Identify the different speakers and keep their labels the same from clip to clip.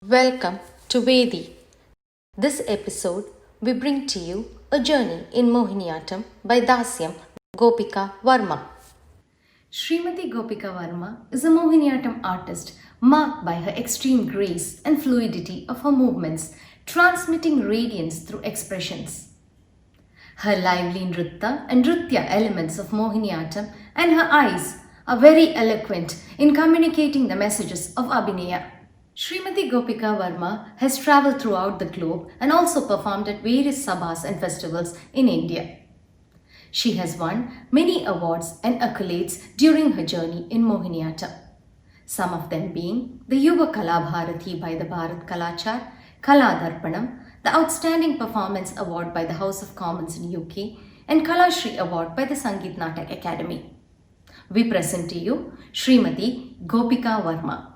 Speaker 1: Welcome to Vedi. This episode we bring to you a journey in Mohiniyattam by Dasyam Gopika Varma. Srimati Gopika Varma is a Mohiniyattam artist marked by her extreme grace and fluidity of her movements, transmitting radiance through expressions. Her lively nritya elements of Mohiniyattam and her eyes are very eloquent in communicating the messages of Abhinaya. Srimati Gopika Varma has travelled throughout the globe and also performed at various sabhas and festivals in India. She has won many awards and accolades during her journey in Mohiniyattam. Some of them being the Yuva Kala Bharati by the Bharat Kalachar, Kala Darpanam, the Outstanding Performance Award by the House of Commons in UK, and Kala Shri Award by the Sangeet Natak Academy. We present to you Srimati Gopika Varma.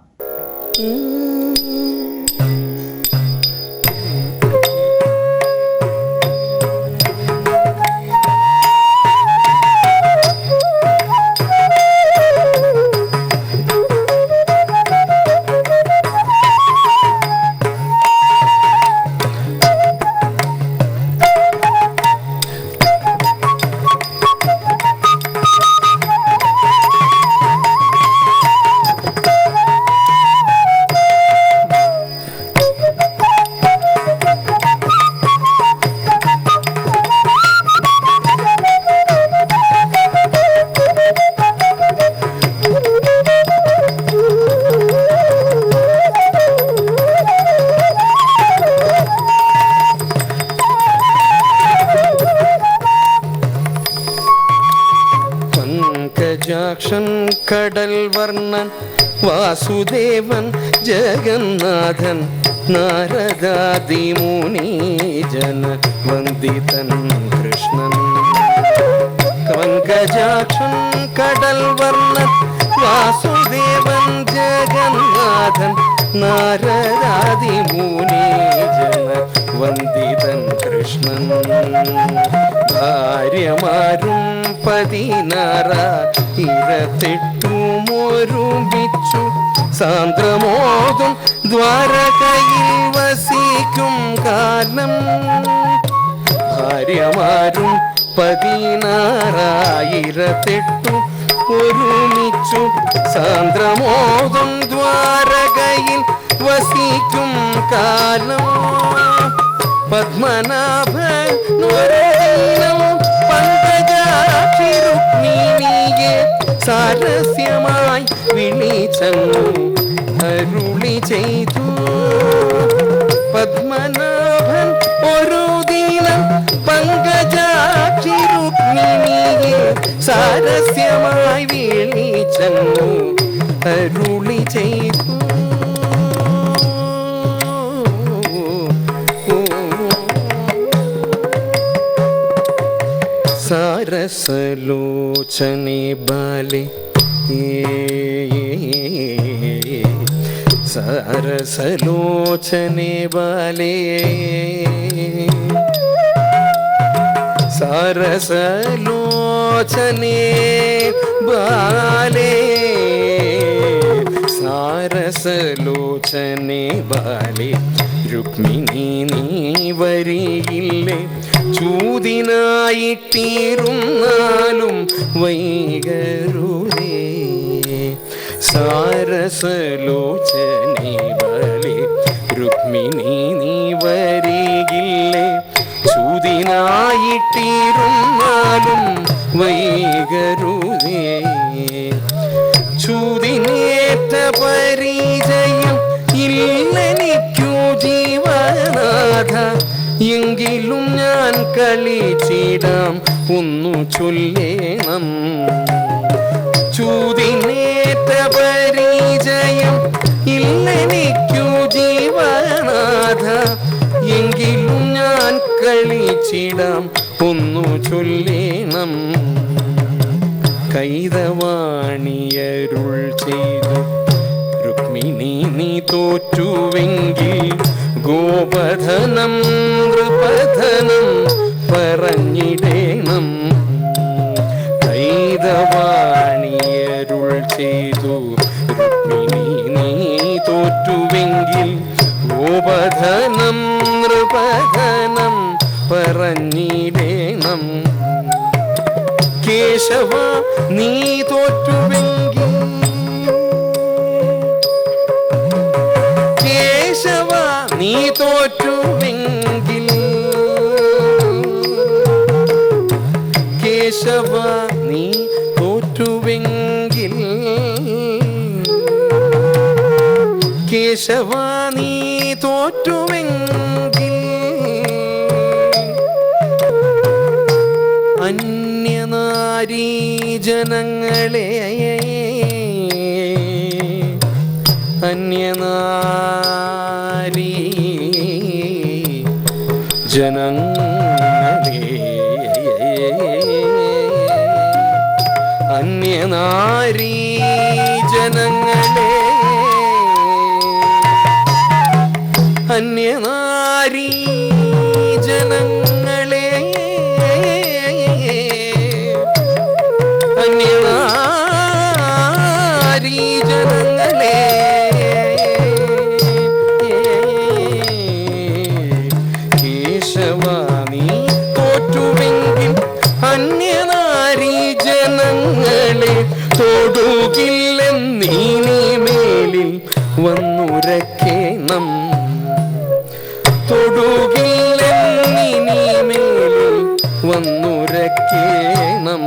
Speaker 2: Pankajakshan കടൽ വർണ്ണൻ വാസുദേവൻ ജഗന്നാഥൻ നാരദാദി മുനീജന വന്ദിതൻ കൃഷ്ണൻ. പങ്കജാക്ഷൻ കടൽ വർണ്ണൻ വാസുദേവൻ ജഗന്നാഥൻ നാരദാദി മുനീജന വന്ദിതൻ കൃഷ്ണൻ. ഭാര്യമാരും 16 ഒരുമിച്ചു സാന്ദ്രമോദം ദ്വാരകയിൽ വസിക്കും കാലം. ഭാര്യമാരും 16 ഒരുമിച്ചു സാന്ദ്രമോദം ദ്വാരകയിൽ വസിക്കും കാലം. പത്മനാഭൻ പങ്കജാക്ഷി രുക്മിണിയെ സാരസ്യമായി വിളിച്ചെന്നു അരുളി ചെയ്തു. പത്മനാഭൻ ഒരു ദിനം പങ്കജാക്ഷി രുക്മിണിയെ സാരസ്യമായി വിളിച്ചെന്നു അരുളി ചെയ്തു. സാരസലോചനെ ബാലെ സാരസലോചനെ ബാലെ സാരസലോചനെ ബാലെ സാരസലോചനെ ബാലെ രുക്മിണി നീ വരിയില്ലേ ചൂതിനായിട്ടിരുന്നാലും വൈകരുതേ. സാരസലോചനെ ബാലെ രുക്മിണി നീ വരികില്ലേ ചൂതിനായിട്ടിരുന്നാലും വൈകരുതേ. ചൂതിനേറ്റ പരിചയം ഇല്ലെനിക്കു ജീവനാഥ, എങ്കിലും ഞാൻ കളിച്ചിടാം ഒന്നു ചൊല്ലേണം. ചൂതിനേറ്റ പരിചയം ഇല്ലെനിക്കു ജീവനാഥ, എങ്കിലും ഞാൻ കളിച്ചിടാം ഒന്നു ചൊല്ലേണം. കൈതവാണിയരുൾ ചെയ്തു രുക്മിണി നീ തോറ്റുവെങ്കിൽ ഗോപധനം നൃപധനം പറഞ്ഞിടേണം. കൈതവാണിയരുൾ ചെയ്തു രുക്മിണി നീ തോറ്റുവെങ്കിൽ തോറ്റുവെങ്കിൽ കേശവ നീ തോറ്റുവെങ്കിൽ കേശവ നീ തോറ്റുവെങ്കിൽ അന്യനാരീ ജനങ്ങളെ അന്യനാരീ ജനങ്ങളെ അന്യനാരീ ജനങ്ങളെ അന്യനാരീ ജനങ്ങളെ അന്യനാരീ ജനങ്ങളെ കേശവ നീ തോറ്റുവെങ്കിൽ അന്യനാരീ ജനങ്ങളെ തൊടുകില്ലെന്നീ മേലിൽ വന്നുരക്കേണം തൊടുകില്ലെന്നീ മേലിൽ വന്നുരക്കേണം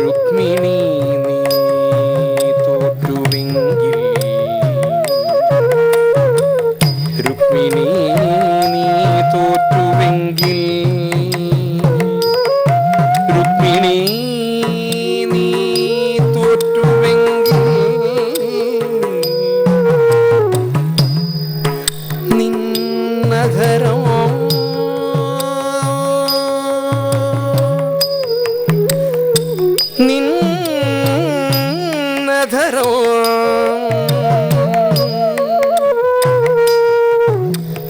Speaker 2: രുക്മിണി നീ തോറ്റുവെങ്കിൽ രുക്മിണി നീ തോറ്റുവെങ്കിൽ രുക്മിണി നീ തോറ്റുവെങ്കിൽ നിന്നധരോ നിന്നധരോ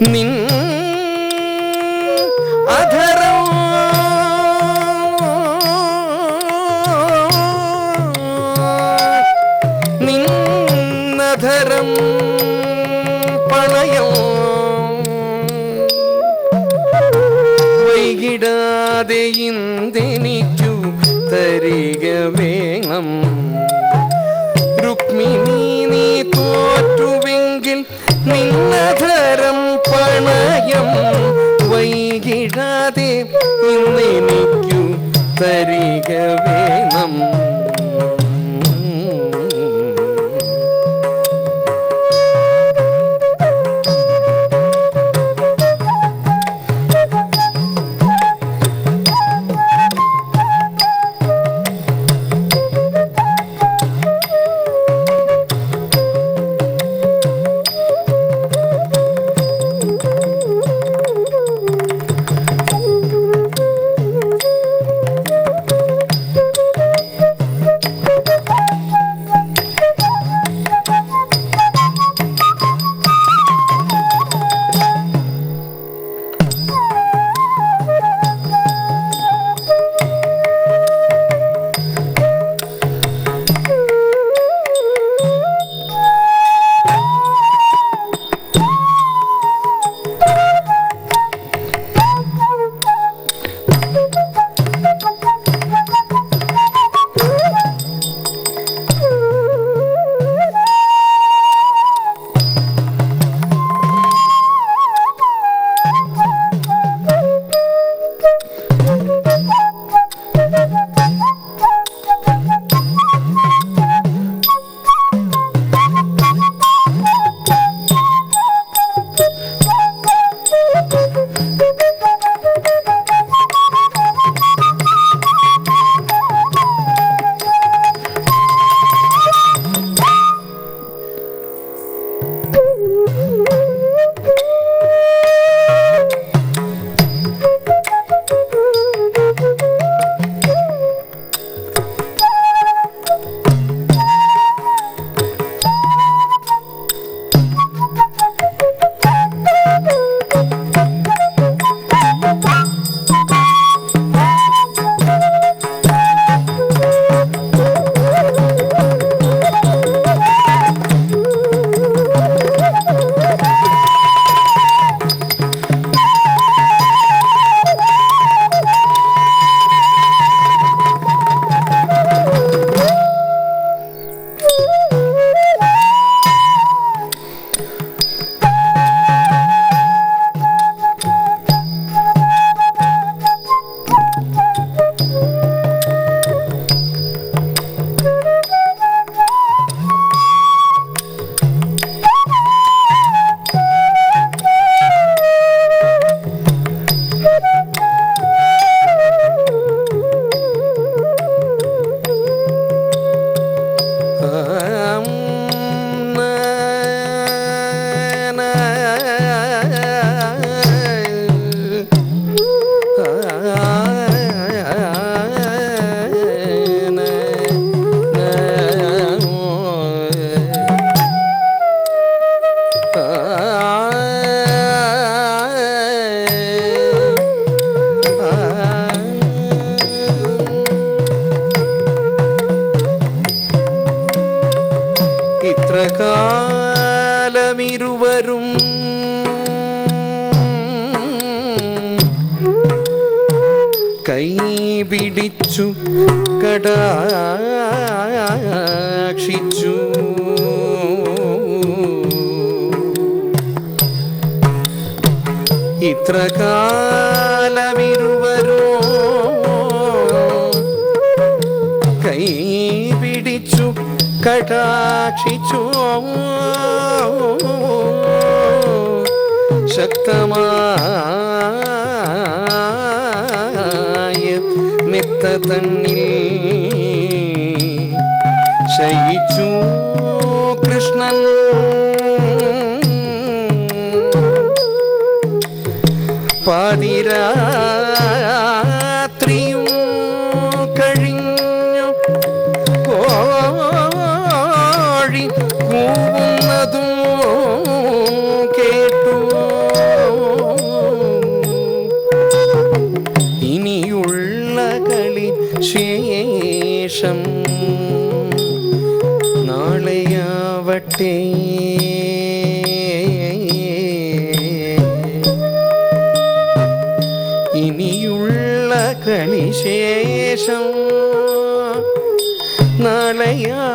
Speaker 2: നിൻ അധരോ നിന്നധരം പണയോ വൈകിടാതെ ഇന്തെനിക്കു തരിക വേണം രുക്മിണി നീ തോറ്റുവെങ്കിൽ നിന്നധരം പണയം വൈകിടാതെ ഇന്നെനിക്കു തരിക വേണം ഇരുവരും കൈപിടിച്ചു കടാക്ഷിച്ചു. ഇത്ര കാലമിരുവരോ കൈപിടിച്ചു കടാക്ഷിച്ചു. ശക്തമായ മെത്ത തന്നിൽ ശയിച്ചു കൃഷ്ണൻ. പാതിരാത്രിയും കഴിഞ്ഞു കോഴി കൂവുന്നതും കേട്ടു. ഇനിയുള്ള കളി ശേഷം നാളെയാവട്ടെ. ഇനിയുള്ള കളിശേഷം നാളെയാവട്ടെ.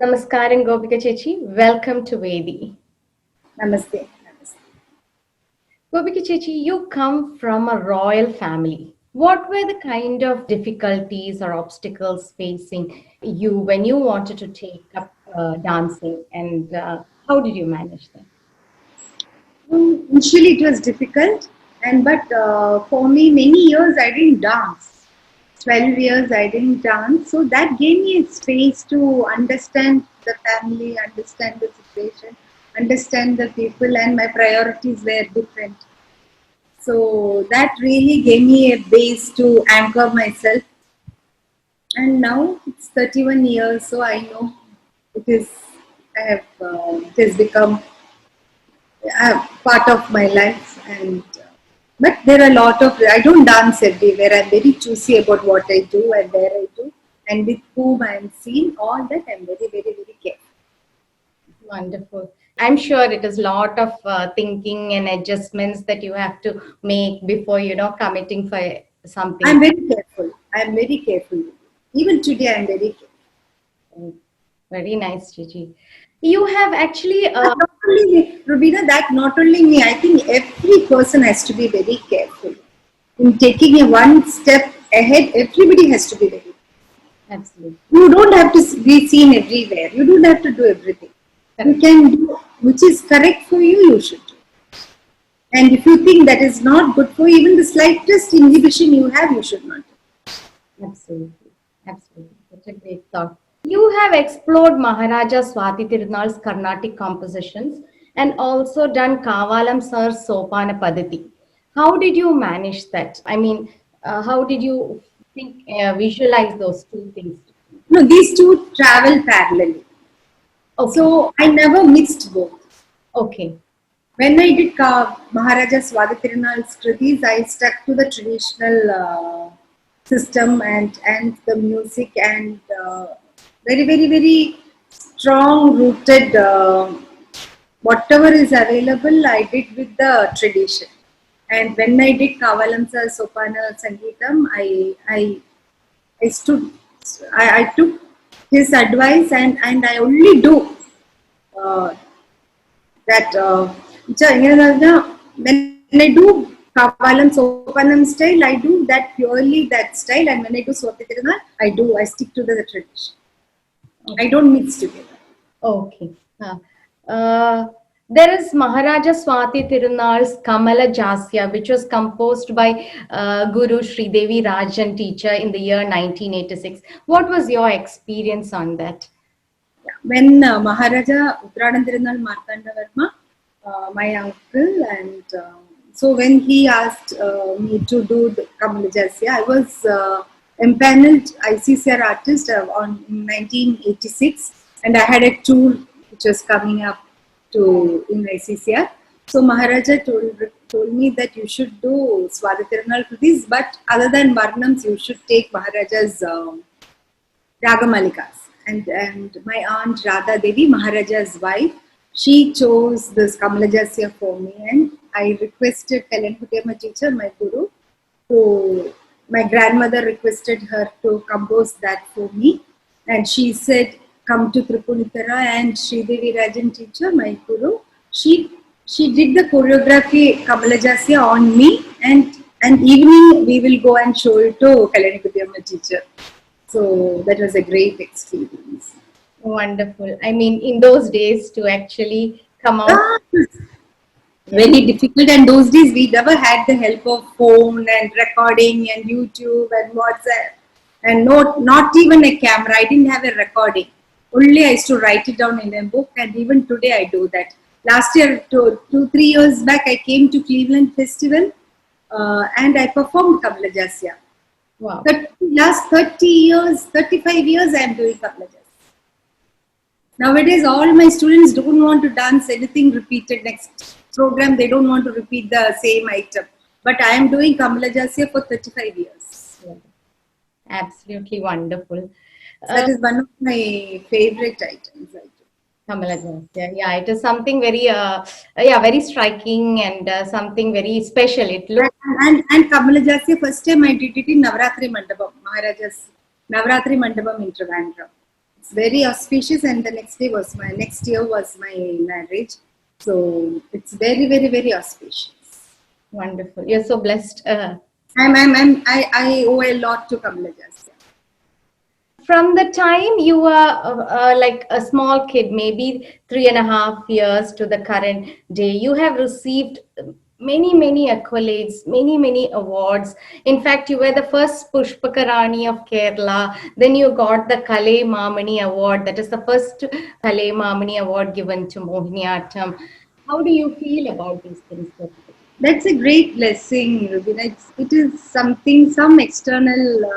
Speaker 1: Namaskaram, Gopika Chechi. Welcome to Vedi.
Speaker 3: Namaste.
Speaker 1: Gopika Chechi, you come from a royal family. What were the kind of difficulties or obstacles facing you when you wanted to take up dancing, and how did you manage that?
Speaker 3: Initially it was difficult, but for me many years I didn't dance. 12 years I didn't dance, so that gave me a space to understand the family, understand the situation, understand the people, and my priorities were different. So that really gave me a base to anchor myself. And now it's 31 years, so I know it has become a part of my life. And but there are a lot of, I don't dance everywhere. I'm very choosy about what I do and where I do and with whom I am seen. All that I'm very, very, very careful.
Speaker 1: Wonderful. I'm sure it is a lot of thinking and adjustments that you have to make before, committing for something.
Speaker 3: I'm very careful. I'm very careful. Even today, I'm very careful.
Speaker 1: Very nice, Gigi. You have actually...
Speaker 3: Not only, Rubina, that not only me, I think every person has to be very careful. In taking a one step ahead, everybody has to be very careful.
Speaker 1: Absolutely.
Speaker 3: You don't have to be seen everywhere. You don't have to do everything.
Speaker 1: Correct.
Speaker 3: You can do which is correct for you, you should do. And if you think that is not good for you, even the slightest inhibition you have, you should not do.
Speaker 1: Absolutely. Absolutely. That's a great thought. You have explored Maharaja Swati Tirunal's Carnatic compositions and also done Kavalam Sir's Sopana Padati. How did you manage that? I mean, how did you visualize those two things?
Speaker 3: No, these two travel parallelly.
Speaker 1: Okay.
Speaker 3: So I never mixed both.
Speaker 1: Okay.
Speaker 3: When I did Maharaja Swati Tirunal's Kritis, I stuck to the traditional system and the music and very, very, very strong rooted whatever is available, I did with the tradition. And when I did Kavalam Sir Sopana Sangeetam, I took his advice and I only do that. When I do Kavalam Sopanam style, I do that purely that style, and when I do Swati Tirunal, I stick to the tradition.
Speaker 1: Okay.
Speaker 3: I don't mix together.
Speaker 1: Okay. There is Maharaja Swati Tirunal's Kamala Jasya, which was composed by Guru Sri Devi Rajan teacher in the year 1986. What was your experience on that?
Speaker 3: When Maharaja Uttaranandirunal Martandavarma, my uncle, and so when he asked me to do the Kamalajasya, I was empaneled ICCR artist on in 1986, and I had a tour which was coming up to in ICCR. So Maharaja told me that you should do Swadhitirunal Kritis, but other than Varnams, you should take Maharaja's Ragamalikas. And my aunt Radha Devi, Maharaja's wife, she chose this Kamalajasya for me, and I requested Kalanputiyamma teacher, my guru, to my grandmother requested her to compose that for me, and she said, "Come to Tripunithara," and Sri Devi Rajan teacher, my guru, she did the choreography Kamalajasya on me, and evening we will go and show it to Kalanputiyamma teacher. So that was a great experience.
Speaker 1: Wonderful. I mean, in those days to actually come out.
Speaker 3: Ah, very difficult, and those days we never had the help of phone and recording and YouTube and WhatsApp, and not even a camera. I didn't have a recording. Only I used to write it down in a book, and even today I do that. Last year, 3 years back, I came to Cleveland Festival and I performed Kamalajasya.
Speaker 1: Wow.
Speaker 3: Last 30 years, 35 years, I am doing Kamalajasya. Nowadays, all my students don't want to dance anything repeated next program. They don't want to repeat the same item. But I am doing Kamalajasya for 35 years.
Speaker 1: Yeah. Absolutely wonderful.
Speaker 3: That is one of my favorite items.
Speaker 1: Kamalajasya. Yeah, it is something very, very striking and something very special. It looks
Speaker 3: And Kamalajasya, first time I did it in Navratri Mandapam, Maharaja's Navratri Mandapam in Trivandrum. It's very auspicious, and the next year was my marriage. So it's very, very, very auspicious.
Speaker 1: wonderful. You're so blessed.
Speaker 3: I owe a lot to Kamalajasya.
Speaker 1: From the time you were like a small kid, maybe 3.5 years to the current day, you have received many accolades, many awards. In fact, you were the first Pushpakarani of Kerala. Then you got the Kale Mamani Award. That is the first Kale Mamani Award given to Mohiniyattam. How do you feel about these things?
Speaker 3: That's a great blessing, Rubina. It is something, some external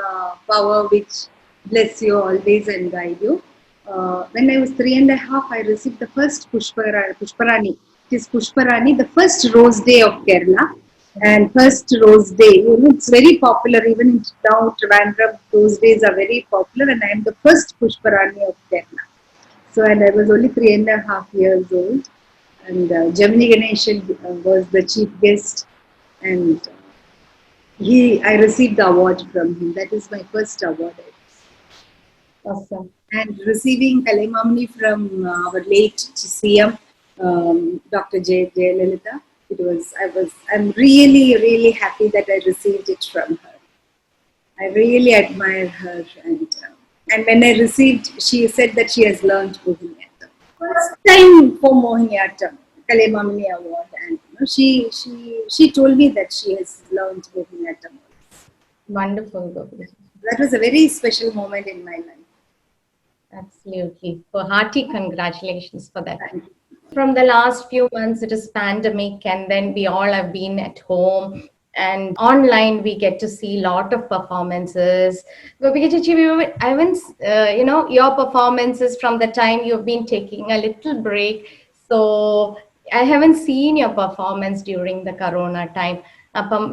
Speaker 3: power which bless you always and guide you. When I was 3.5, I received the first Pushparani. It is Pushparani, the first Rose Day of Kerala. And first Rose Day, it's very popular even in now Trivandrum. Rose days are very popular, and I am the first Pushparani of Kerala. So, and I was only 3.5 years old. And Gemini Ganeshan was the chief guest, and I received the award from him. That is my first award.
Speaker 1: Awesome.
Speaker 3: And receiving Kale Mamani from our late CM, Dr. J. Lalitha, I'm really happy that I received it from her. I really admire her, and when I received, she said that she has learned Mohiniyattam. First time for Mohiniyattam, Kale Mamani Award, and she told me that she has learned Mohiniyattam.
Speaker 1: Wonderful.
Speaker 3: That was a very special moment in my life.
Speaker 1: Absolutely. For hearty congratulations for that. From the last few months, it is pandemic, and then we all have been at home. And online, we get to see a lot of performances. Gopika Chichi, I haven't, your performances from the time you've been taking a little break. So I haven't seen your performance during the Corona time.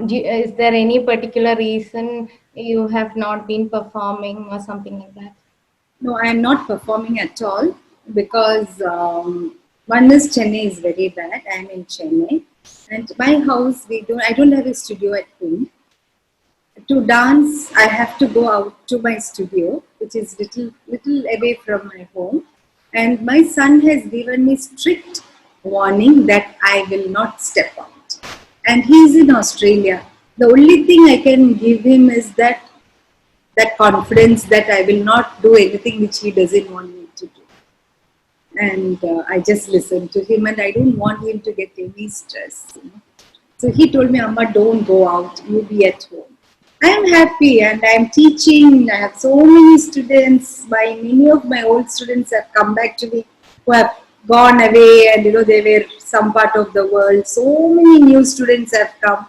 Speaker 1: Is there any particular reason you have not been performing or something like that?
Speaker 3: No, I am not performing at all because one is Chennai is very bad. I am in Chennai, and my house I don't have a studio at home. To dance, I have to go out to my studio, which is little away from my home. And my son has given me strict warning that I will not step out. And he is in Australia. The only thing I can give him is that confidence that I will not do anything which he doesn't want me to do. and I just listened to him, and I don't want him to get any stress. So he told me, Amma, don't go out, you be at home. I am happy and I am teaching. I have so many students. Many of my old students have come back to me who have gone away, and they were some part of the world. So many new students have come.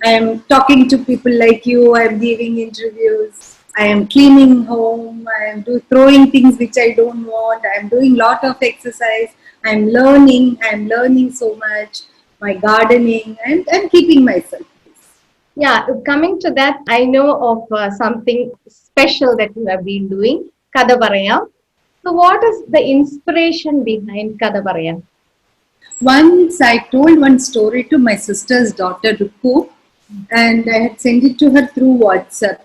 Speaker 3: I am talking to people like you. I am giving interviews. I am cleaning home. I am throwing things which I don't want. I am doing lot of exercise. I am learning. I am learning so much. My gardening, and I'm keeping myself.
Speaker 1: Yeah, coming to that, I know of something special that you have been doing, Kada Parayam. So, what is the inspiration behind Kada Parayam?
Speaker 3: Once I told one story to my sister's daughter, Ruku, and I had sent it to her through WhatsApp.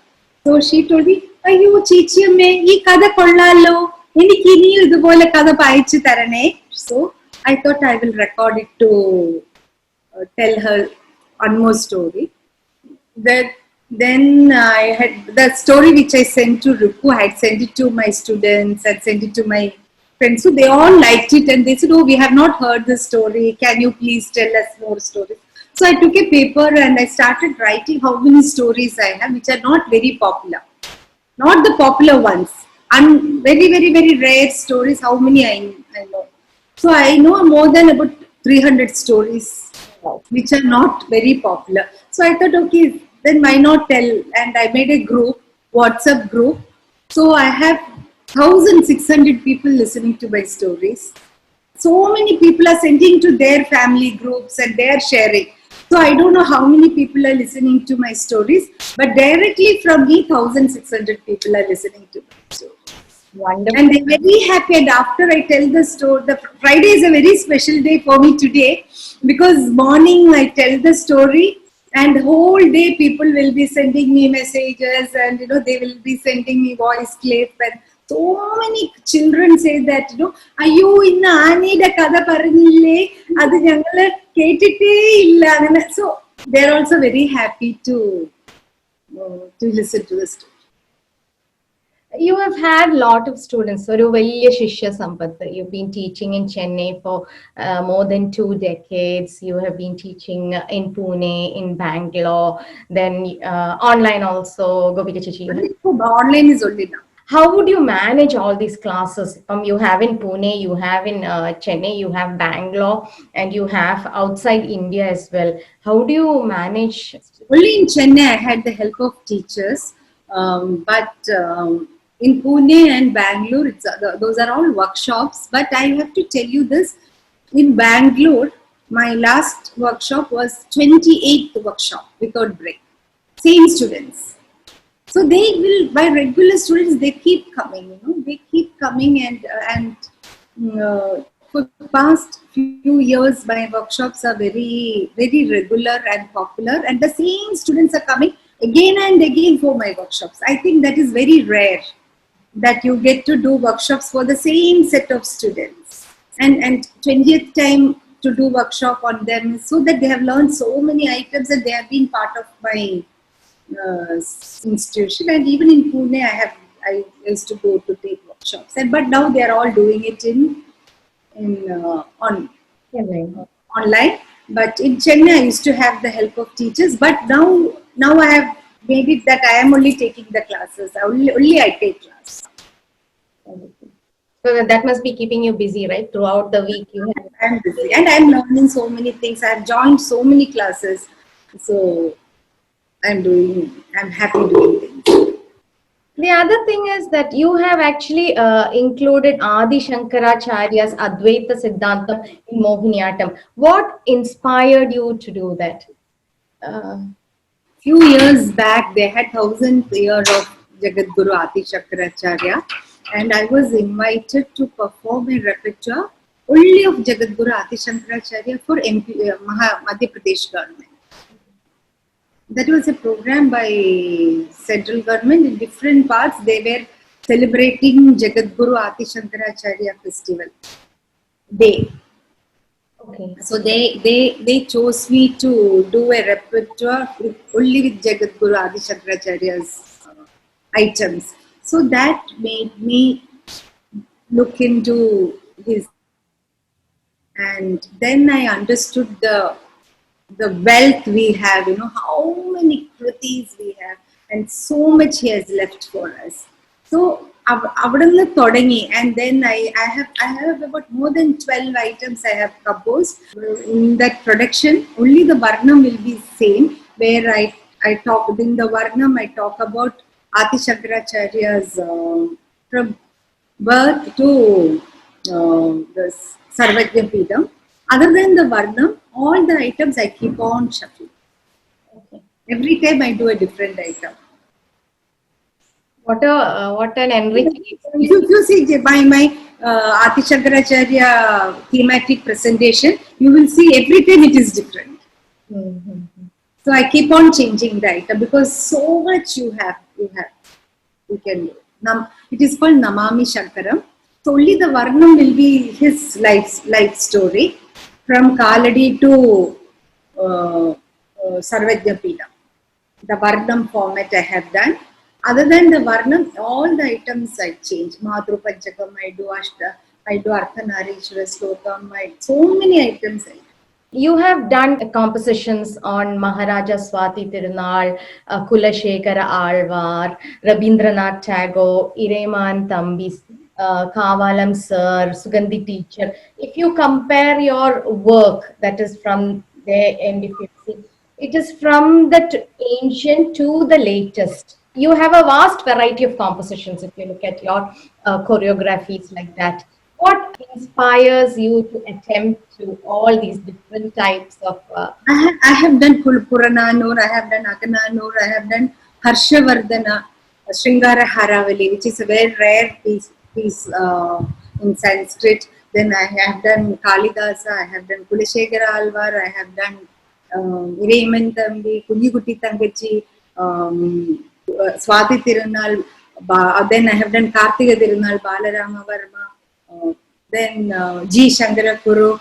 Speaker 3: So she told me, "Ayyo, Chichiyamme, ee kada kollalo. Enikku iniyum idupole kada paichu tarane." So I thought I will record it to tell her one more story. Then I had the story which I sent to Ruku. I had sent it to my students and sent it to my friends. So they all liked it, and they said, "Oh, we have not heard this story. Can you please tell us more stories?" So I took a paper and I started writing how many stories I have, which are not very popular, not the popular ones, and very, very, very rare stories. How many I know? So I know more than about 300 stories which are not very popular. So I thought, okay, then why not tell? And I made a group, WhatsApp group. So I have 1,600 people listening to my stories. So many people are sending to their family groups and they are sharing. So I don't know how many people are listening to my stories, but directly from me, 1,600 people are listening to my stories.
Speaker 1: Wonderful.
Speaker 3: And they're very happy. And after I tell the story, the Friday is a very special day for me today, because morning I tell the story, and whole day people will be sending me messages, and they will be sending me voice clip, and so many children say that, "Ayyo, inna aaneyude kada paranille, adu njangal ketitte illa." So they're also very happy to listen to the story.
Speaker 1: You have had a lot of students. ഒരു വലിയ ശിഷ്യ സമ്പത്ത്. You've been teaching in Chennai for more than 2 decades. You have been teaching in Pune, in Bangalore, then online also. Gopika Chichi.
Speaker 3: Online is only now.
Speaker 1: How would you manage all these classes? You have in Pune, you have in Chennai, you have Bangalore, and you have outside India as well. How do you manage?
Speaker 3: Only in Chennai I had the help of teachers, but in Pune and Bangalore, those are all workshops. But I have to tell you this: in Bangalore, my last workshop was 28th workshop without break. Same students. So they will, by regular students, they keep coming. They keep coming, and for the past few years, my workshops are very, very regular and popular, and the same students are coming again and again for my workshops. I think that is very rare, that you get to do workshops for the same set of students, and 20th time to do workshop on them, so that they have learned so many items and they have been part of my institution. And even in Pune, I used to go to take workshops, but now they are all doing it online. But in Chennai, I used to have the help of teachers, but now I have made it that I am only taking the classes. Only I take class.
Speaker 1: So that must be keeping you busy, right? Throughout the week, you have.
Speaker 3: I'm busy, and I'm learning so many things. I've joined so many classes, so I'm happy doing things.
Speaker 1: The other thing is that you have actually included Adi Shankaracharya's Advaita Siddhantam in Mohiniyattam. What inspired you to do that?
Speaker 3: Few years back, they had 1,000th year of Jagadguru Adi Shankaracharya, and I was invited to perform a repertoire only of Jagadguru Adi Shankaracharya for Madhya Pradesh government. That was a program by central government. In different parts, they were celebrating Jagadguru Adi Shankaracharya festival day.
Speaker 1: Okay.
Speaker 3: So they chose me to do a repertoire only with Jagadguru Adi Shankaracharya's items. So that made me look into his, and then I understood the wealth we have, how many kritis we have, and so much he has left for us. So avidannu thodangi, and then I have about more than 12 items I have composed in that production. Only the varnam will be same, where I talk in the varnam, I talk about Adi Shankaracharya's from birth to the Sarvajna Peedam. Other than the Varnam, all the items I keep on shuffling. Every time I do a different item.
Speaker 1: What an enriching
Speaker 3: If you see my Adi Shankaracharya thematic presentation, you will see every time it is different. So I keep on changing the item because so much you can do. It is called Namami Shankaram. So only the Varnam will be his life story from Kaladi to Sarvajna Peedam. The Varnam format I have done. Other than the Varnam, all the items I change. Madhuru Panchakam, I do Ashta, I do Arthanarishwara Slokam, so many items I do.
Speaker 1: You have done compositions on Maharaja Swati Tirunal, Kulashekara Alvar, Rabindranath Tagore, Ireman Thambi, Kavalam Sir, Sugandhi Teacher. If you compare your work, that is from there, and if you see, it is from that ancient to the latest. You have a vast variety of compositions if you look at your choreographies like that. What inspires you to attempt to all these different types of
Speaker 3: I have done Purananur, I have done Agananur, I have done Harshavardhana, Sringara Haravali, which is a very rare piece in Sanskrit. Then I have done Kalidasa, I have done Kulashekara Alvar, I have done Ireman Thambi, Kunjikutti Tangachi, Swati Tirunal, then I have done Kartika Tirunal, Balarama Varma, then G. Shankara Kuru.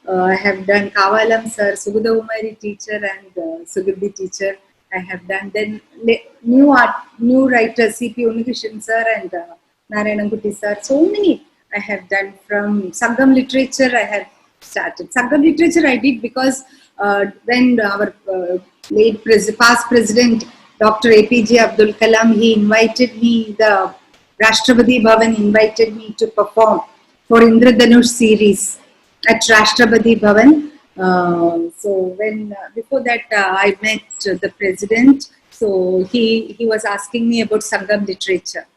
Speaker 3: I have done Kavalam Sir, Sugudha Umari teacher, and Sugandhi teacher. I have done then new writers, C.P. Unikishan sir and Narayanankuti sir. So many I have done. From Sangam literature I have started. Sangam literature I did because when our late past president Dr. APJ Abdul Kalam, he invited me, the Rashtrapati Bhavan invited me to perform for Indradhanush series at Rashtrapati Bhavan. So when before that I met the president, so he was asking me about Sangam literature.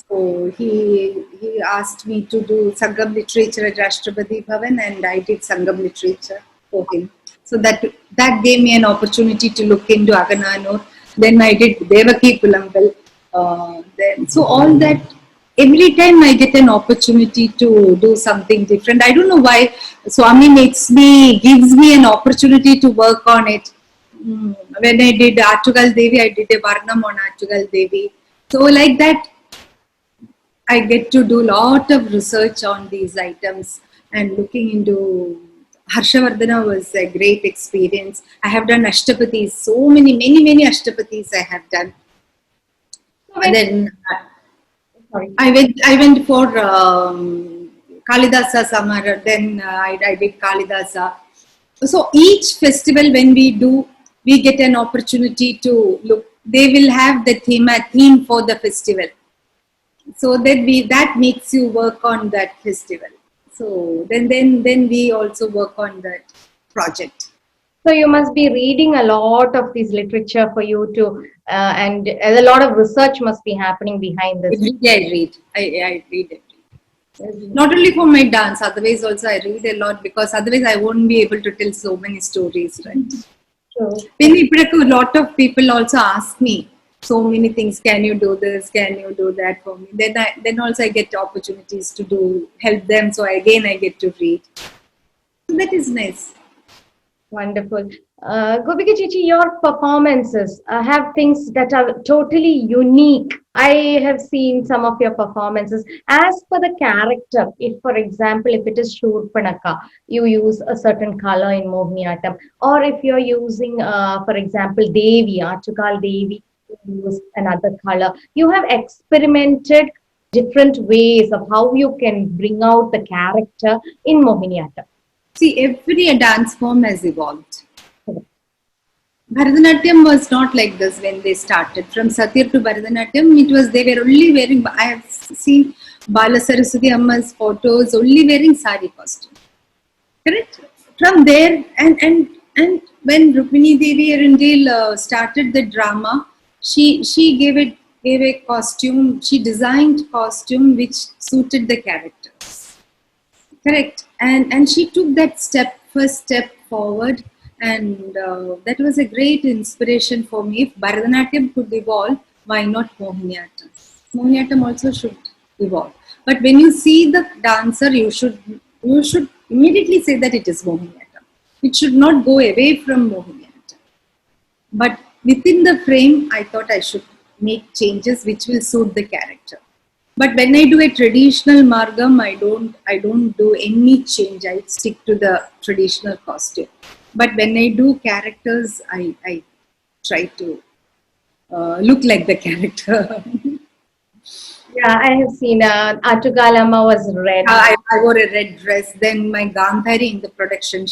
Speaker 3: So he asked me to do Sangam literature at Rashtrapati Bhavan, and I did Sangam literature for him. So that gave me an opportunity to look into Agananur. Then I did Devaki Pulangal. Then so all that. Every time I get an opportunity to do something different, I don't know why Swami gives me an opportunity to work on it. When I did Achugal Devi, I did a Varnam on Achugal Devi. So like that, I get to do a lot of research on these items and looking into Harshavardhana was a great experience. I have done Ashtapatis, so many Ashtapatis I have done. And then I went for Kalidasa Samara, then I did Kalidasa. So each festival when we do, we get an opportunity to look. They will have the theme for the festival. So that makes you work on that festival. So then we also work on that project.
Speaker 1: So you must be reading a lot of this literature for you to, and a lot of research must be happening behind this.
Speaker 3: Every day I read. I read it. Not only for my dance, otherwise also I read a lot, because otherwise I won't be able to tell so many stories, right?
Speaker 1: Sure.
Speaker 3: Then a lot of people also ask me so many things. Can you do this? Can you do that for me? Then also I get opportunities to help them. So again I get to read. So that is nice.
Speaker 1: Wonderful. Gopika Chichi, your performances have things that are totally unique. I have seen some of your performances. As per the character, if for example, if it is Shurpanaka, you use a certain color in Mohiniyattam, or if you're using, for example, Devi, Achukal Devi, you use another color. You have experimented
Speaker 4: different ways of how you can bring out the character in Mohiniyattam?
Speaker 3: See, every dance form has evolved. Bharatanatyam was not like this when they started. From Satyar to Bharatanatyam, it was, they were only wearing, I have seen Bala Saraswati Amma's photos only wearing sari costume. Correct? From there, and when Rukmini Devi Arundel started the drama, she gave a costume, she designed costume which suited the characters. Correct? And she took that first step forward, and that was a great inspiration for me. If Bharatanatyam could evolve, why not Mohiniyattam? Mohiniyattam also should evolve. But when you see the dancer, you should immediately say that it is Mohiniyattam. It should not go away from Mohiniyattam. But within the frame, I thought I should make changes which will suit the character. But when I do a traditional margam, I don't do any change. I stick to the traditional costume. But when I do characters, I try to look like the character.
Speaker 4: Yeah, I have seen Atugalamma was red.
Speaker 3: I wore a red dress. Then my Gandhari in the production,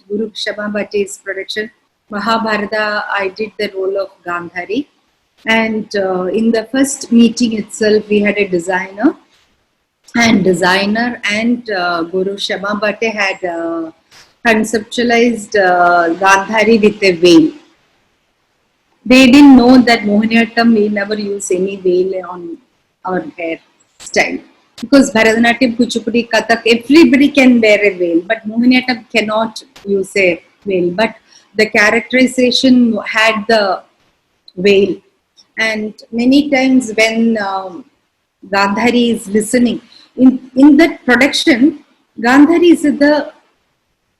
Speaker 3: Guru Shama Bhatti's production, Mahabharata, I did the role of Gandhari. And in the first meeting itself, we had a designer and Guru Shama Bhatte had conceptualized Gandhari with a veil. They didn't know that Mohiniyattam, we never use any veil on our hair style. Because Bharatanatyam, Kuchipudi, Kathak, everybody can wear a veil, but Mohiniyattam cannot use a veil. But the characterization had the veil. And many times when Gandhari is listening, in that production, Gandhari is the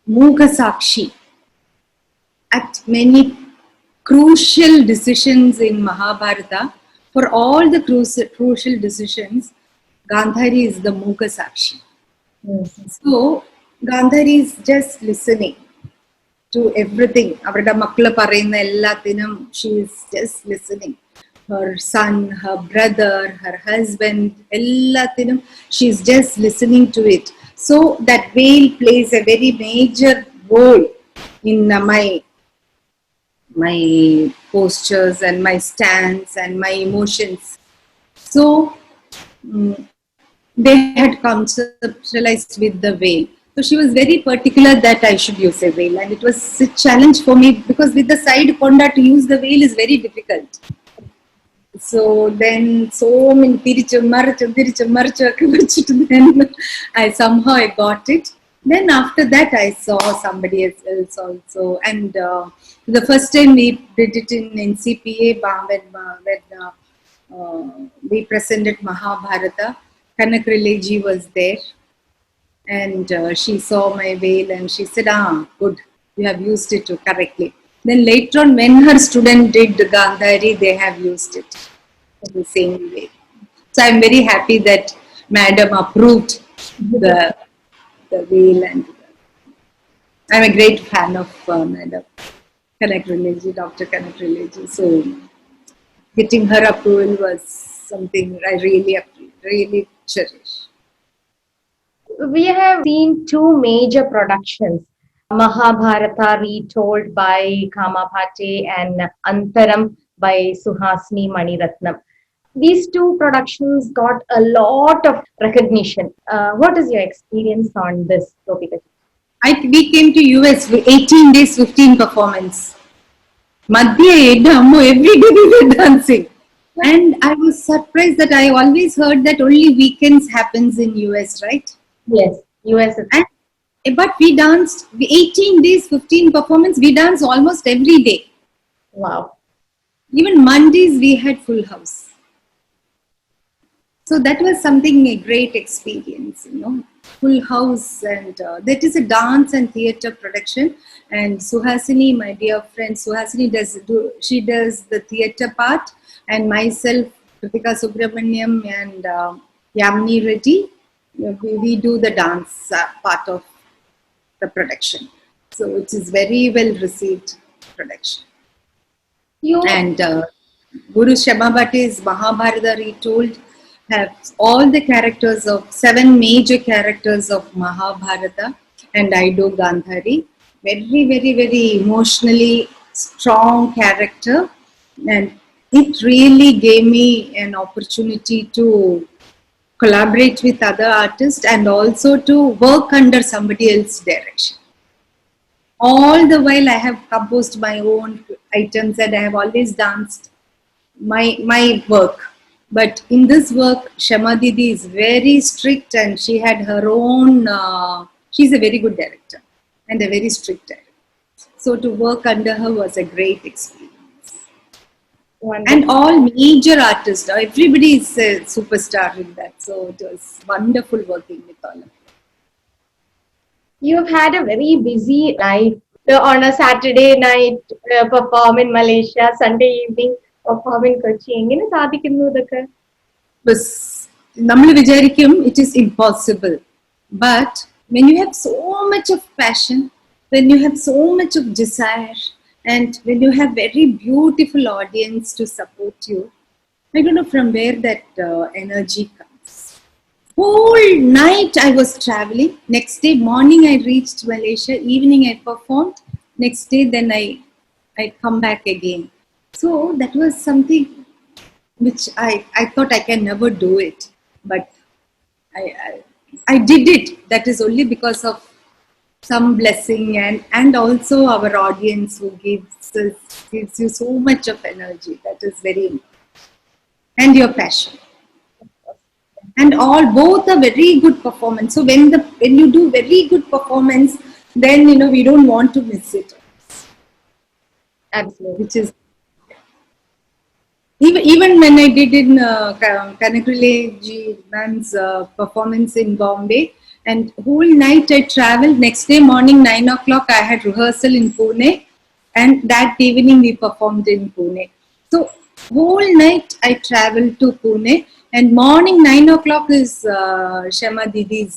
Speaker 3: Mooga Sakshi. At many crucial decisions in Mahabharata, for all the crucial decisions, Gandhari is the Mooga Sakshi.
Speaker 4: Mm-hmm.
Speaker 3: So, Gandhari is just listening to everything. Avarada makkala parayunna ellathinum, she is just listening. Her son, her brother, her husband, ellathinum, she is just listening to it. So, that veil plays a very major role in my postures and my stance and my emotions. So, they had conceptualized with the veil. So she was very particular that I should use a veil, and it was a challenge for me because with the side konda to use the veil is very difficult. So then so many then I somehow got it. Then after that I saw somebody else also, and the first time we did it in NCPA when we presented Mahabharata, Kanak Rileji was there, and she saw my veil and she said, good, you have used it correctly. Then later on when her student did Gandhari, they have used it in the same way. So I'm very happy that Madam approved the veil, and I'm a great fan of Madam Kanak Rileji, Dr. Kanak Rileji. So getting her approval was something I really cherish.
Speaker 4: We have seen two major productions, Mahabharata retold by Kama Bhatte and Antaram by Suhasini Maniratnam. These two productions got a lot of recognition. What is your experience on this, Gopika?
Speaker 3: We came to US with 18 days, 15 performance. Madhya Edammo, every day we were dancing. And I was surprised that I always heard that only weekends happens in US, right?
Speaker 4: Yes, US.
Speaker 3: But we danced 18 days, 15 performance. We danced almost every day.
Speaker 4: Wow.
Speaker 3: Even Mondays we had full house. So that was something, a great experience, full house, and that is a dance and theatre production. And Suhasini, my dear friend, Suhasini does the theatre part, and myself, Kritika Subramaniam and Yamini Reddy, we do the dance part of the production. So it is very well received production. And Guru Shama Bhatte's Mahabharata retold have all the characters of 7 major characters of Mahabharata, and I do Gandhari. Very, very, very emotionally strong character, and it really gave me an opportunity to collaborate with other artists and also to work under somebody else's direction. All the while, I have composed my own items and I have always danced my work. But in this work, Shama Didi is very strict and she had her own, she's a very good director and a very strict director. So to work under her was a great experience.
Speaker 4: Wonderful.
Speaker 3: And all major artists, everybody is a superstar in that. So it was wonderful working with all of them.
Speaker 4: You've had a very busy life. So on a Saturday night, perform in Malaysia, Sunday evening, perform in Kochi. എങ്ങനെ സാധിക്കുന്നു ഇതൊക്കെ?
Speaker 3: നമ്മൾ വിചാരിക്കും it is impossible. But when you have so much of passion, when you have so much of desire, and when you have very beautiful audience to support you, I don't know from where that energy comes. Whole night I was traveling. Next day morning I reached Malaysia. Evening I performed. Next day then I come back again. So that was something which I thought I can never do it. But I did it. That is only because of some blessing and also our audience who gives you so much of energy. That is very important. And your passion. And both are very good performance. So when you do very good performance, then we don't want to miss it.
Speaker 4: Absolutely.
Speaker 3: Which is even when I did in Kanakrile ji ma'am's performance in Bombay, and whole night I traveled. Next day morning 9 o'clock I had rehearsal in Pune, and that evening we performed in Pune. So whole night I traveled to Pune, and morning 9 o'clock is Shama Didi's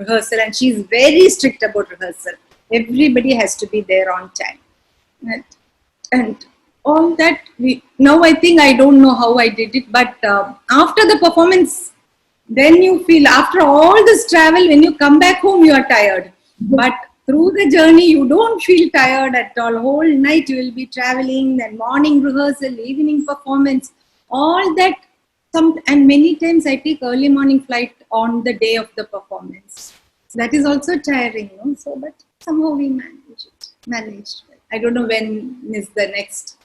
Speaker 3: rehearsal, and she's very strict about rehearsal. Everybody has to be there on time, and all that. Now I think I don't know how I did it, but after the performance, then you feel after all this travel, when you come back home, you are tired. But through the journey, you don't feel tired at all. Whole night you will be traveling, then morning rehearsal, evening performance, all that. And many times I take early morning flight on the day of the performance. That is also tiring, So, but somehow we managed. I don't know when is the next.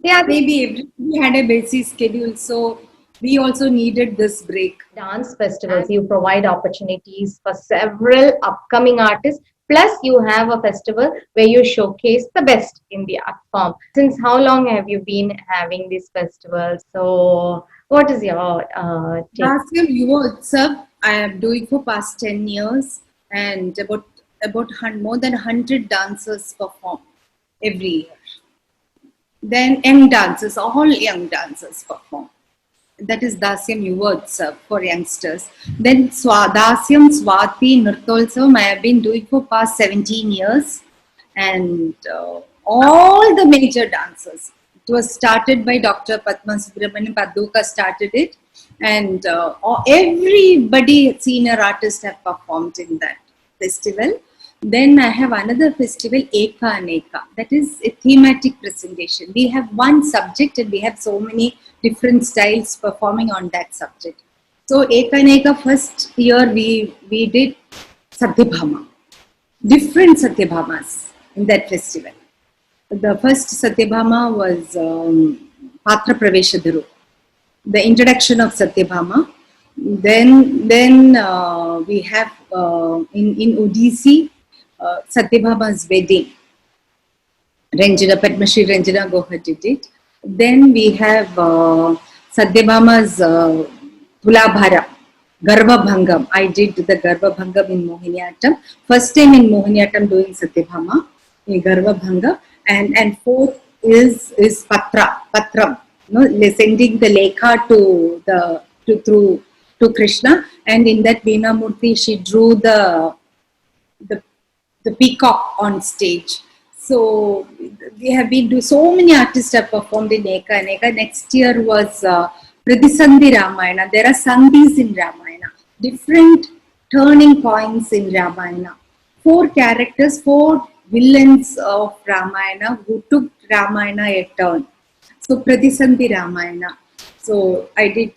Speaker 4: Yeah,
Speaker 3: Maybe everybody had a busy schedule, so we also needed this break.
Speaker 4: dance festivals, you provide opportunities for several upcoming artists. Plus, you have a festival where you showcase the best in the art form. Since how long have you been having these festivals? So, what is your take?
Speaker 3: Last year, Yuva I am doing for past 10 years, and about more than 100 dancers perform every year. Then young dancers, all young dancers perform. That is Dasyam Yuva for youngsters. Then Dasyam Swati Nirtholsavam I have been doing for past 17 years, and all the major dancers. It was started by Dr. Padma Subramanian Paduka started it, and everybody, senior artists, have performed in that festival. Then I have another festival, Eka Aneka. That is a thematic presentation. We have one subject and we have so many different styles performing on that subject. So Eka Aneka, first year we did Satyabhama. Different Satyabhamas in that festival. The first Satyabhama was Patra Praveshadaru, the introduction of Satyabhama. Then we have in Odissi, Satyabhama's wedding. Padmashri Ranjana Goha did it. Then we have Satyabhama's Tulabhara, Garvabhangam. I did the Garvabhangam in Mohiniyattam. First time in Mohiniyattam doing Satyabhama in Garvabhangam. And fourth is Patram. Sending the lekha to Krishna. And in that Veena Murthy, she drew the peacock on stage. So we have been so many artists have performed in Eka Aneka. Next year was Pradisandhi Ramayana. There are Sandhis in Ramayana. Different turning points in Ramayana. 4 characters, 4 villains of Ramayana who took Ramayana a turn. So Pradisandhi Ramayana. So I did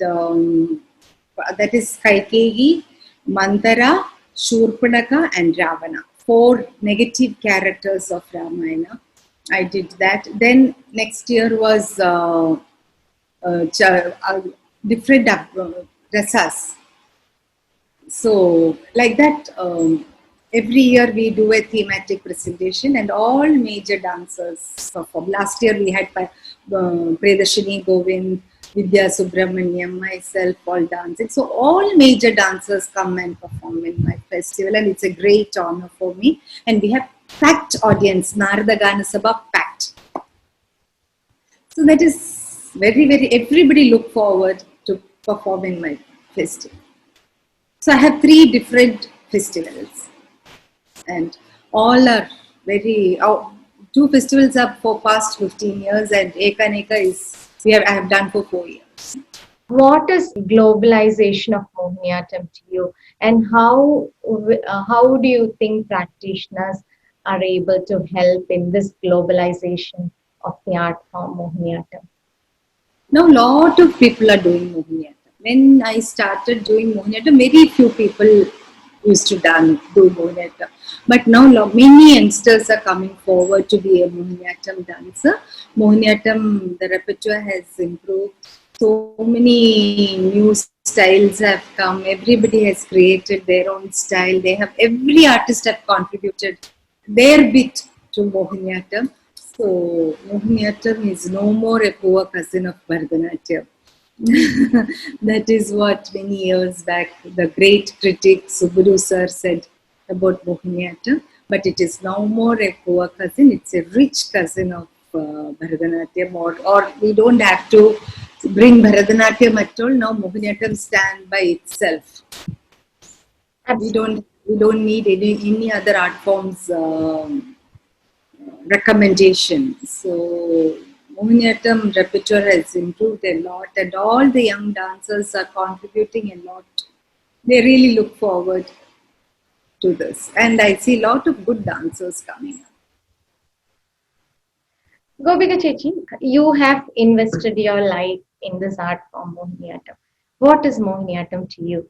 Speaker 3: that is Kaikeyi, Mandara, Shurpanaka and Ravana. 4 negative characters of Ramayana. I did that. Then next year was different rasas. So like that, every year we do a thematic presentation and all major dancers perform. Last year we had Predashini Govind, Vidya Subramaniam, myself, all dancing. So all major dancers come and perform in my festival, and it's a great honor for me. And we have packed audience. Narada Gana Sabha packed. So that is very, everybody look forward to performing my festival. So I have 3 different festivals, and all are very, 2 festivals are for past 15 years, and Ekaneka I have done for 4 years.
Speaker 4: What is globalization of Mohiniyattam to you, and how do you think practitioners are able to help in this globalization of the art form Mohiniyattam?
Speaker 3: Now, lot of people are doing Mohiniyattam. When I started doing Mohiniyattam, very few people used to do Mohiniyattam. But now many youngsters are coming forward to be a Mohiniyattam dancer. Mohiniyattam, the repertoire has improved. So many new styles have come. Everybody has created their own style. Every artist have contributed their bit to Mohiniyattam. So Mohiniyattam is no more a poor cousin of Bharatanatyam. That is what many years back the great critic Subbudu sir said about Mohiniyattam. But it is no more a poor cousin, it's a rich cousin of Bharatanatyam, or we don't have to bring Bharatanatyam at all. Now Mohiniyattam stand by itself. We don't need any other art forms recommendation. So Mohiniyattam repertoire has improved a lot, and all the young dancers are contributing a lot. They really look forward to this, and I see a lot of good dancers coming up.
Speaker 4: Gopika Chechi, you have invested your life in this art form Mohiniyattam. What is Mohiniyattam to you?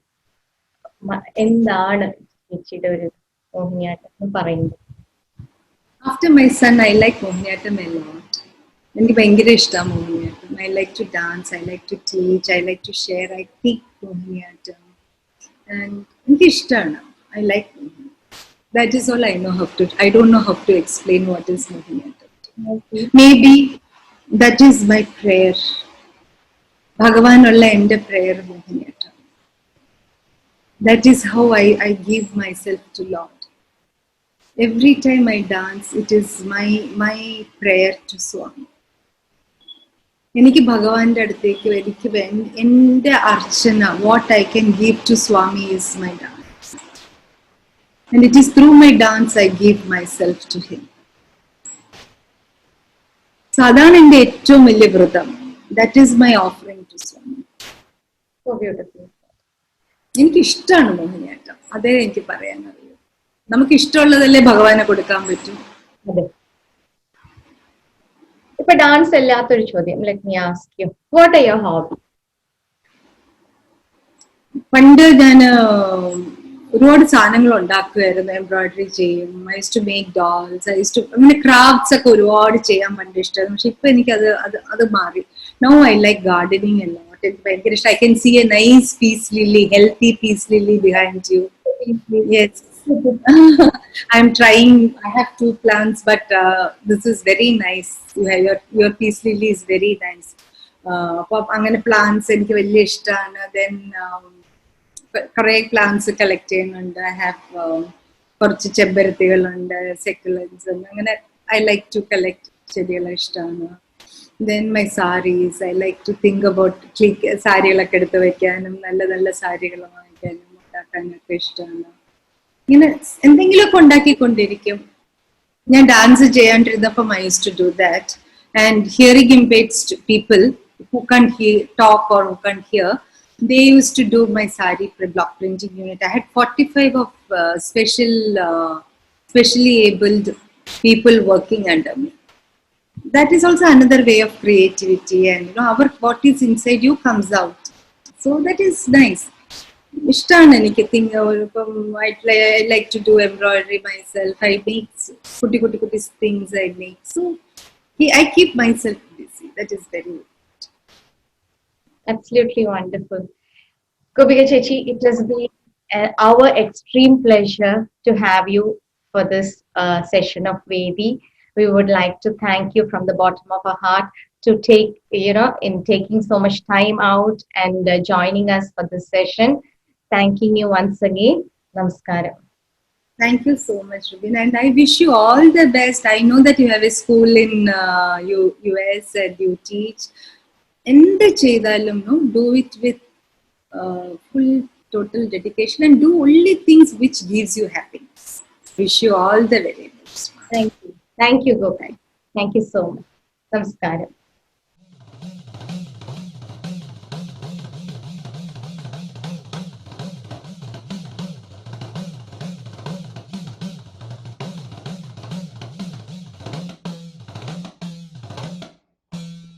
Speaker 4: എന്താണ് ചേച്ചിയുടെ ഒരു മോഹിനിയാട്ടം എന്ന് പറയുന്നത്?
Speaker 3: After my son, I like Mohiniyattam a lot. എനിക്ക് ഭയങ്കര ഇഷ്ടമാണ് Mohiniyattam. I like to dance, I like to teach, I like to share, I teach Mohiniyattam. And എനിക്ക് ഇഷ്ടമാണ്. I like Mohiniyattam. That is all I know how to. I don't know how to explain what is Mohiniyattam. Maybe that is my prayer. ഭഗവാനുള്ള എൻ്റെ prayer Mohiniyattam. That is how I give myself to Lord. Every time I dance, it is my prayer to Swami. എനിക്ക് ഭഗവാന്റെ അടുത്തേക്ക് എനിക്ക് എൻ്റെ അർച്ചന, what I can give to Swami is my dance. And it is through my dance I give myself to him. So അതാണ് എൻ്റെ ഏറ്റവും വലിയ വ്രതം. That is my offering to Swami.
Speaker 4: So beautiful.
Speaker 3: എനിക്ക് ഇഷ്ടമാണ് മോഹിനിയാട്ടം. അതേ എനിക്ക് പറയാനറിയൂ. നമുക്ക് ഇഷ്ടമുള്ളതല്ലേ ഭഗവാനെ കൊടുക്കാൻ പറ്റും.
Speaker 4: അതെ. ഇപ്പൊ ഡാൻസ് അല്ലാത്തൊരു ചോദ്യം. Let me ask you, what are your hobbies?
Speaker 3: പണ്ട് ഞാൻ ഒരുപാട് സാധനങ്ങൾ ഉണ്ടാക്കുമായിരുന്നു. എംബ്രോയിഡറി ചെയ്യും. I used to make dolls. അങ്ങനെ ക്രാഫ്റ്റ്സ് ഒക്കെ ഒരുപാട് ചെയ്യാൻ പണ്ട് ഇഷ്ടമായിരുന്നു. പക്ഷെ ഇപ്പൊ എനിക്ക് അത് മാറി. Now I like gardening a lot. എനിക്ക് ഭയങ്കര ഇഷ്ടം. I can see a nice peace lily, healthy peace lily behind you. Yes. I'm trying. I have 2 plants, but this is very nice. Your peace lily is very nice. അങ്ങനെ plants എനിക്ക് വലിയ ഇഷ്ടമാണ്. Then കുറേ plants collect ചെയ്യുന്നുണ്ട്. I have കുറച്ച് ചെമ്പരത്തികളുണ്ട്, succulents. അങ്ങനെ I like to collect ചെടികളെ ഇഷ്ടമാണ്. Then my sarees, I like to think about സാരികളൊക്കെ എടുത്ത് വെക്കാനും നല്ല നല്ല സാരികൾ വാങ്ങിക്കാനും ഉണ്ടാക്കാനൊക്കെ ഇഷ്ടമാണ്. ഇങ്ങനെ എന്തെങ്കിലുമൊക്കെ ഉണ്ടാക്കിക്കൊണ്ടിരിക്കും. ഞാൻ dance ചെയ്യാണ്ടിരുന്നപ്പം I used to do that. And hearing impaired people, who can't talk or who can't hear, they used to do my sari block printing unit. I had 45 of specially abled people working under me. That is also another way of creativity, and our what is inside you comes out. So that is nice. ഇഷ്ടമാണ് എനിക്ക് ഇപ്പം I like to do embroidery myself. I make കുട്ടി things I make. So I keep myself busy. That is very good.
Speaker 4: Absolutely wonderful. Gopika Chechi, it has been our extreme pleasure to have you for this session of Vedi. We would like to thank you from the bottom of our heart to take, in taking so much time out and joining us for this session. Thanking you once again. Namaskaram.
Speaker 3: Thank you so much, Rubin, and I wish you all the best. I know that you have a school in US and you teach. എന്ത് ചെയ്താലും do it with full total dedication and do only things which gives you happiness. Wish you all the very best.
Speaker 4: Thank you. Thank you, Gopika. Thank you so much. Namaskaram.